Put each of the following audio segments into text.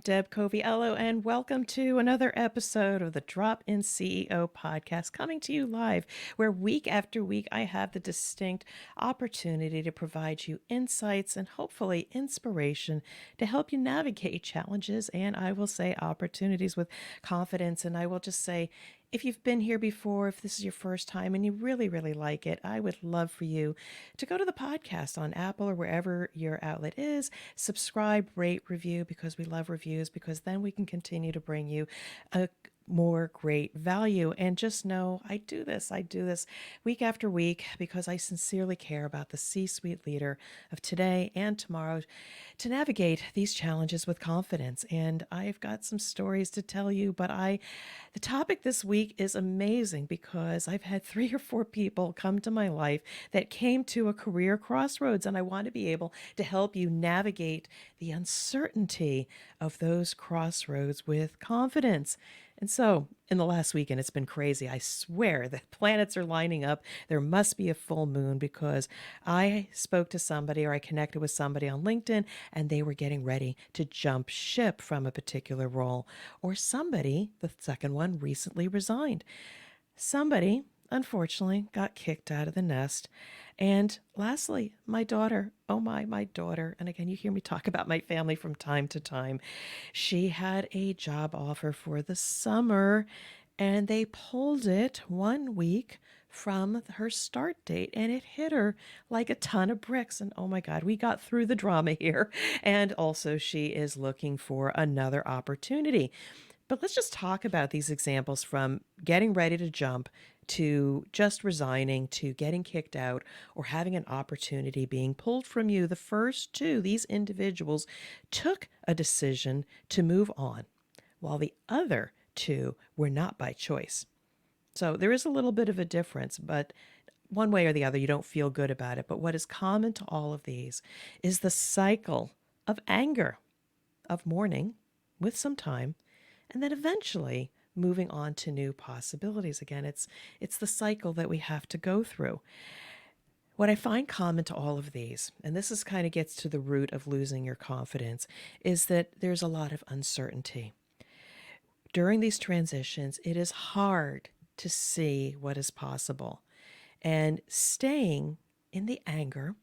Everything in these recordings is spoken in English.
Deb Coviello, and welcome to another episode of the Drop In CEO podcast, coming to you live, where week after week I have the distinct opportunity to provide you insights and hopefully inspiration to help you navigate challenges and I will say opportunities with confidence. And I will just say, if you've been here before, if this is your first time and you really, really like it, I would love for you to go to the podcast on Apple or wherever your outlet is, subscribe, rate, review, because we love reviews, because then we can continue to bring you a more great value. And just know I do this week after week because I sincerely care about the C-suite leader of today and tomorrow to navigate these challenges with confidence. And I've got some stories to tell you, but the topic this week is amazing because I've had 3 or 4 people come to my life that came to a career crossroads, and I want to be able to help you navigate the uncertainty of those crossroads with confidence. And so, in the last weekend, it's been crazy. I swear the planets are lining up. There must be a full moon because I spoke to somebody or I connected with somebody on LinkedIn and they were getting ready to jump ship from a particular role. Or somebody, the second one, recently resigned. Somebody, unfortunately, got kicked out of the nest. And lastly, my daughter, oh my daughter, and again, you hear me talk about my family from time to time. She had a job offer for the summer and they pulled it 1 week from her start date and it hit her like a ton of bricks. And oh my God, we got through the drama here. And also, she is looking for another opportunity. But let's just talk about these examples from getting ready to jump to just resigning to getting kicked out or having an opportunity being pulled from you. The first two, these individuals took a decision to move on, while the other two were not by choice. So there is a little bit of a difference, but one way or the other, you don't feel good about it. But what is common to all of these is the cycle of anger, of mourning with some time, and then eventually moving on to new possibilities. Again, it's the cycle that we have to go through. What I find common to all of these, and this is kind of gets to the root of losing your confidence, is that there's a lot of uncertainty. During these transitions, it is hard to see what is possible. And staying in the anger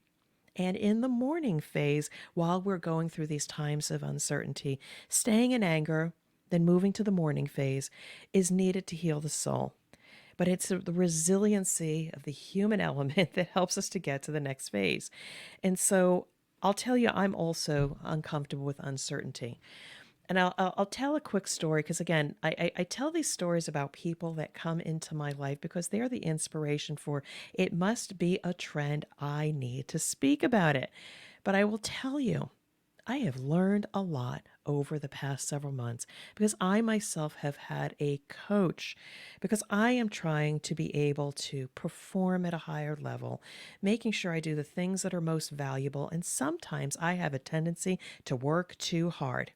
and in the mourning phase while we're going through these times of uncertainty, staying in anger, then moving to the mourning phase is needed to heal the soul. But it's the resiliency of the human element that helps us to get to the next phase. And so I'll tell you, I'm also uncomfortable with uncertainty. And I'll tell a quick story because, again, I tell these stories about people that come into my life because they're the inspiration for it must be a trend. I need to speak about it. But I will tell you, I have learned a lot over the past several months because I myself have had a coach, because I am trying to be able to perform at a higher level, making sure I do the things that are most valuable. And sometimes I have a tendency to work too hard.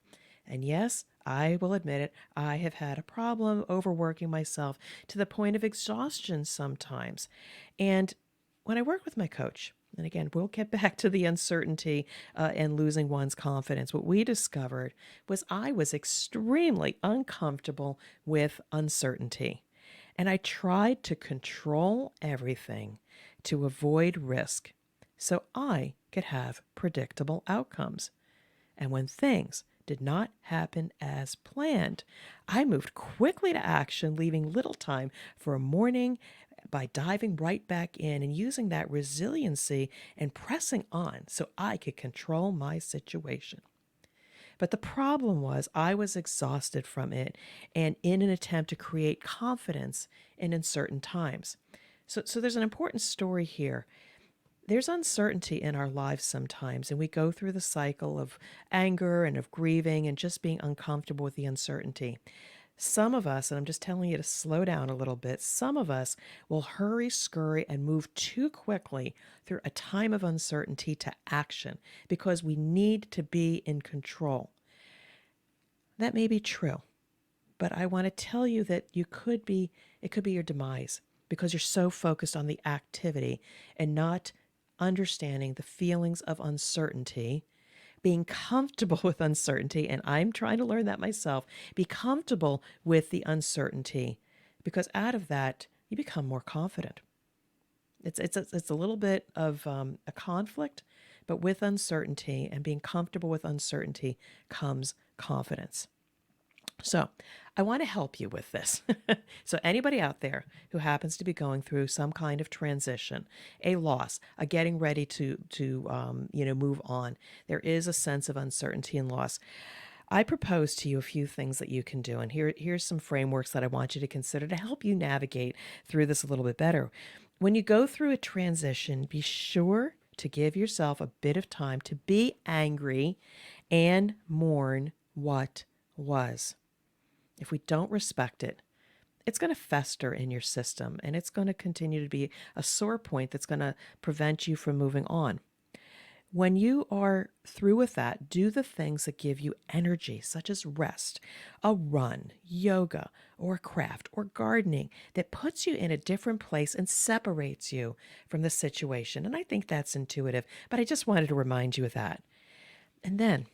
And yes, I will admit it, I have had a problem overworking myself to the point of exhaustion sometimes. And when I work with my coach, and again, we'll get back to the uncertainty and losing one's confidence. What we discovered was I was extremely uncomfortable with uncertainty. And I tried to control everything to avoid risk so I could have predictable outcomes. And when things did not happen as planned, I moved quickly to action, leaving little time for a mourning by diving right back in and using that resiliency and pressing on so I could control my situation. But the problem was I was exhausted from it and in an attempt to create confidence in uncertain times. So there's an important story here. There's uncertainty in our lives sometimes, and we go through the cycle of anger and of grieving and just being uncomfortable with the uncertainty. Some of us, and I'm just telling you to slow down a little bit, some of us will hurry, scurry, and move too quickly through a time of uncertainty to action because we need to be in control. That may be true, but I want to tell you that it could be your demise because you're so focused on the activity and not understanding the feelings of uncertainty being comfortable with uncertainty, and I'm trying to learn that myself, be comfortable with the uncertainty, because out of that, you become more confident. It's a little bit of a conflict, but with uncertainty and being comfortable with uncertainty comes confidence. So I want to help you with this. So anybody out there who happens to be going through some kind of transition, a loss, a getting ready to move on, there is a sense of uncertainty and loss. I propose to you a few things that you can do, and here's some frameworks that I want you to consider to help you navigate through this a little bit better. When you go through a transition, be sure to give yourself a bit of time to be angry and mourn what was. If we don't respect it, it's going to fester in your system, and it's going to continue to be a sore point that's going to prevent you from moving on. When you are through with that, do the things that give you energy, such as rest, a run, yoga, or a craft, or gardening that puts you in a different place and separates you from the situation. And I think that's intuitive, but I just wanted to remind you of that. And then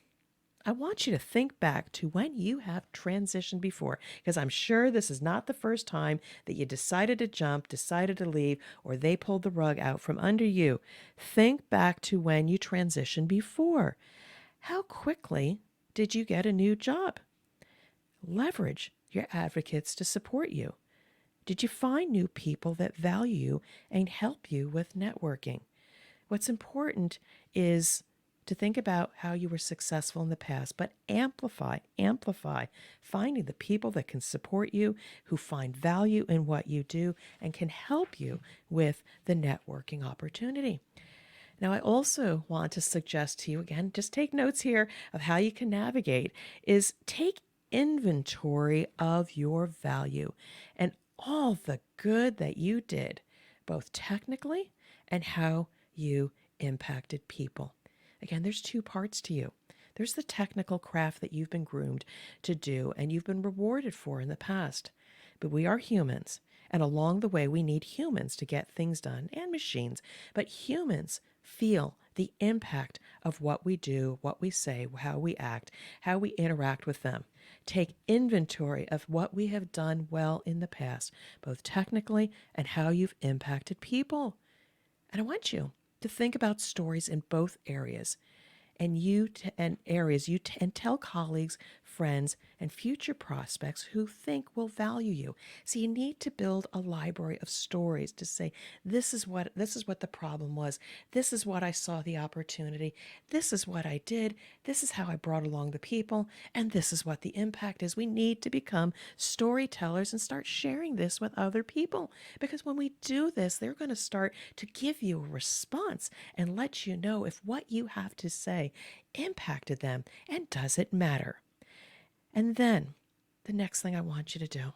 I want you to think back to when you have transitioned before, because I'm sure this is not the first time that you decided to jump, decided to leave, or they pulled the rug out from under you. Think back to when you transitioned before. How quickly did you get a new job? Leverage your advocates to support you. Did you find new people that value you and help you with networking? What's important is to think about how you were successful in the past, but amplify, finding the people that can support you, who find value in what you do, and can help you with the networking opportunity. Now, I also want to suggest to you, again, just take notes here of how you can navigate, is take inventory of your value and all the good that you did, both technically and how you impacted people. Again, there's two parts to you. There's the technical craft that you've been groomed to do and you've been rewarded for in the past. But we are humans, and along the way, we need humans to get things done, and machines. But humans feel the impact of what we do, what we say, how we act, how we interact with them. Take inventory of what we have done well in the past, both technically and how you've impacted people. And I want you to think about stories in both areas and tell colleagues, friends, and future prospects who think will value you. So you need to build a library of stories to say, this is what the problem was. This is what I saw the opportunity. This is what I did. This is how I brought along the people, and this is what the impact is. We need to become storytellers and start sharing this with other people, because when we do this, they're going to start to give you a response and let you know if what you have to say impacted them and does it matter. And then the next thing I want you to do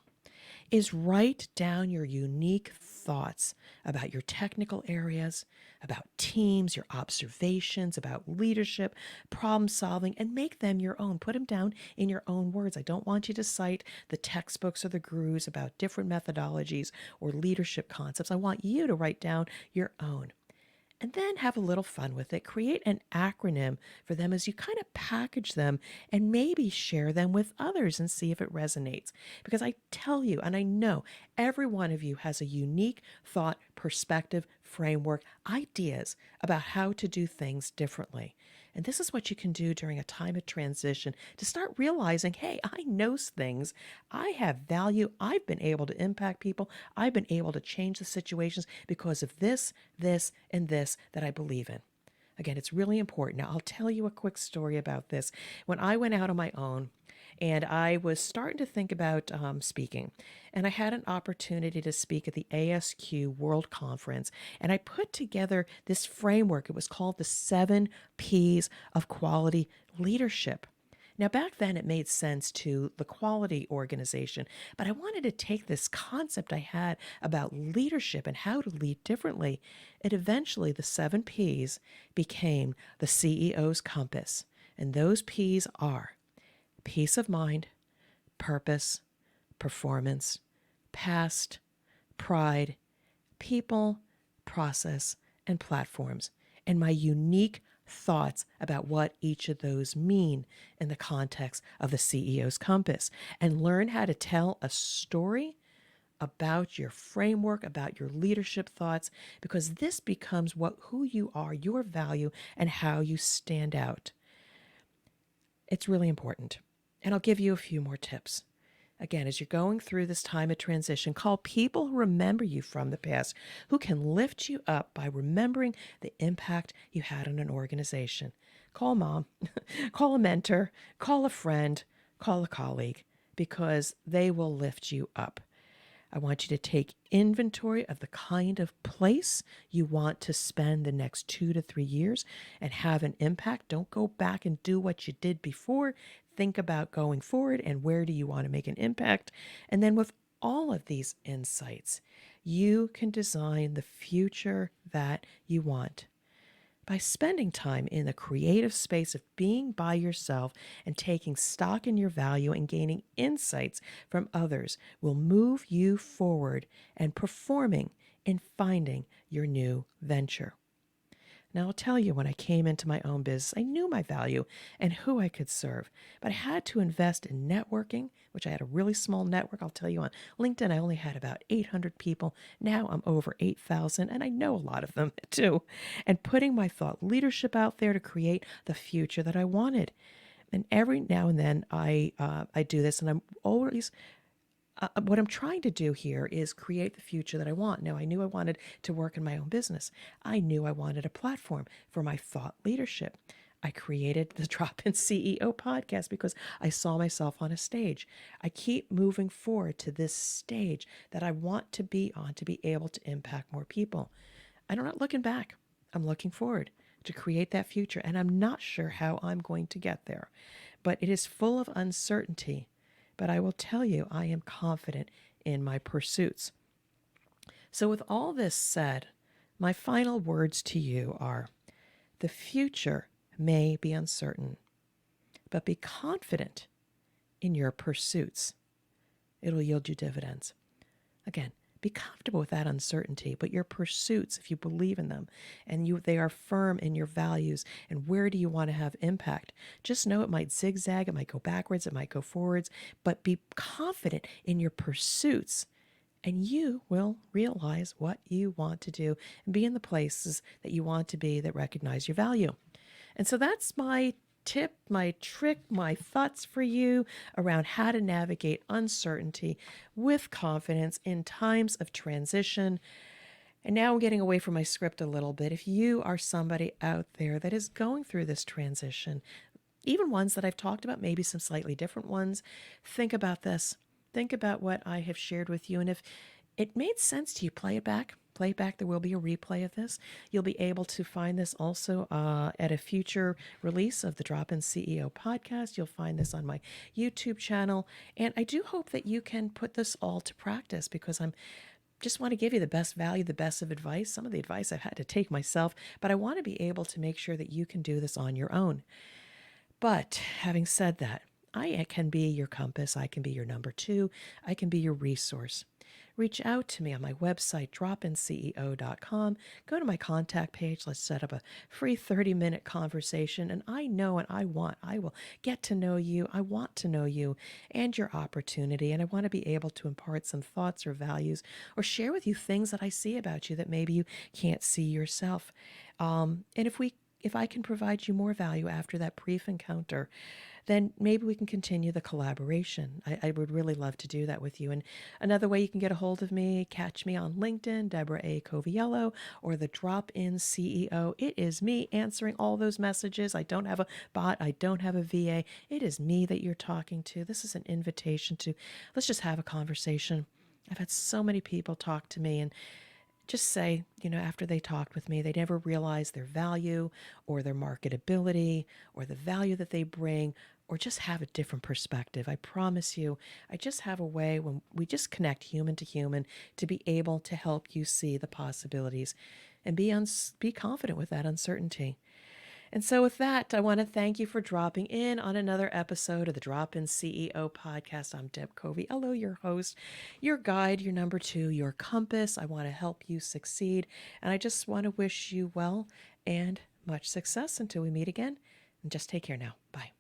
is write down your unique thoughts about your technical areas, about teams, your observations, about leadership, problem solving, and make them your own. Put them down in your own words. I don't want you to cite the textbooks or the gurus about different methodologies or leadership concepts. I want you to write down your own. And then have a little fun with it. Create an acronym for them as you kind of package them and maybe share them with others and see if it resonates. Because I tell you, and I know every one of you has a unique thought, perspective, framework, ideas about how to do things differently. And this is what you can do during a time of transition to start realizing, hey, I know things. I have value. I've been able to impact people. I've been able to change the situations because of this, and this that I believe in. Again, it's really important. Now, I'll tell you a quick story about this. When I went out on my own, and I was starting to think about speaking. And I had an opportunity to speak at the ASQ World Conference. And I put together this framework. It was called the 7 P's of Quality Leadership. Now, back then, it made sense to the quality organization, but I wanted to take this concept I had about leadership and how to lead differently. And eventually, the 7 P's became the CEO's compass. And those P's are peace of mind, purpose, performance, past, pride, people, process, and platforms. And my unique thoughts about what each of those mean in the context of the CEO's compass, and learn how to tell a story about your framework, about your leadership thoughts, because this becomes who you are, your value, and how you stand out. It's really important. And I'll give you a few more tips. Again, as you're going through this time of transition, call people who remember you from the past, who can lift you up by remembering the impact you had on an organization. Call mom, call a mentor, call a friend, call a colleague, because they will lift you up. I want you to take inventory of the kind of place you want to spend the next 2 to 3 years and have an impact. Don't go back and do what you did before. Think about going forward and where do you want to make an impact. And then with all of these insights, you can design the future that you want. By spending time in the creative space of being by yourself and taking stock in your value and gaining insights from others will move you forward and performing in finding your new venture. Now, I'll tell you, when I came into my own business, I knew my value and who I could serve, but I had to invest in networking, which I had a really small network. I'll tell you, on LinkedIn, I only had about 800 people. Now I'm over 8,000, and I know a lot of them too. And putting my thought leadership out there to create the future that I wanted. And every now and then I do this, and I'm always what I'm trying to do here is create the future that I want. Now, I knew I wanted to work in my own business. I knew I wanted a platform for my thought leadership. I created the Drop In CEO podcast because I saw myself on a stage. I keep moving forward to this stage that I want to be on to be able to impact more people. I'm not looking back. I'm looking forward to create that future, and I'm not sure how I'm going to get there, but it is full of uncertainty. But I will tell you, I am confident in my pursuits. So with all this said, my final words to you are, the future may be uncertain, but be confident in your pursuits. It'll yield you dividends. Again, be comfortable with that uncertainty, but your pursuits, if you believe in them and they are firm in your values and where do you want to have impact, just know it might zigzag, it might go backwards, it might go forwards, but be confident in your pursuits and you will realize what you want to do and be in the places that you want to be that recognize your value. And so that's my tip, my trick, my thoughts for you around how to navigate uncertainty with confidence in times of transition. And now I'm getting away from my script a little bit. If you are somebody out there that is going through this transition, even ones that I've talked about, maybe some slightly different ones, think about this. Think about what I have shared with you. And if it made sense to you, play it back. Play it back. There will be a replay of this. You'll be able to find this also at a future release of the Drop In CEO podcast. You'll find this on my YouTube channel. And I do hope that you can put this all to practice because I'm just want to give you the best value, the best of advice. Some of the advice I've had to take myself, but I want to be able to make sure that you can do this on your own. But having said that, I can be your compass. I can be your number two. I can be your resource. Reach out to me on my website, dropinceo.com. Go to my contact page. Let's set up a free 30-minute conversation. And I know and I will get to know you. I want to know you and your opportunity. And I want to be able to impart some thoughts or values or share with you things that I see about you that maybe you can't see yourself. And if I can provide you more value after that brief encounter, then maybe we can continue the collaboration. I would really love to do that with you. And another way you can get a hold of me, catch me on LinkedIn, Deborah A. Coviello, or the Drop In CEO. It is me answering all those messages. I don't have a bot. I don't have a VA. It is me that you're talking to. This is an invitation to, let's just have a conversation. I've had so many people talk to me and just say, after they talked with me, they never realized their value or their marketability or the value that they bring or just have a different perspective. I promise you, I just have a way when we just connect human to human to be able to help you see the possibilities and be confident with that uncertainty. And so with that, I want to thank you for dropping in on another episode of the Drop In CEO podcast. I'm Deb Coviello, your host, your guide, your number two, your compass. I want to help you succeed. And I just want to wish you well and much success until we meet again. And just take care now. Bye.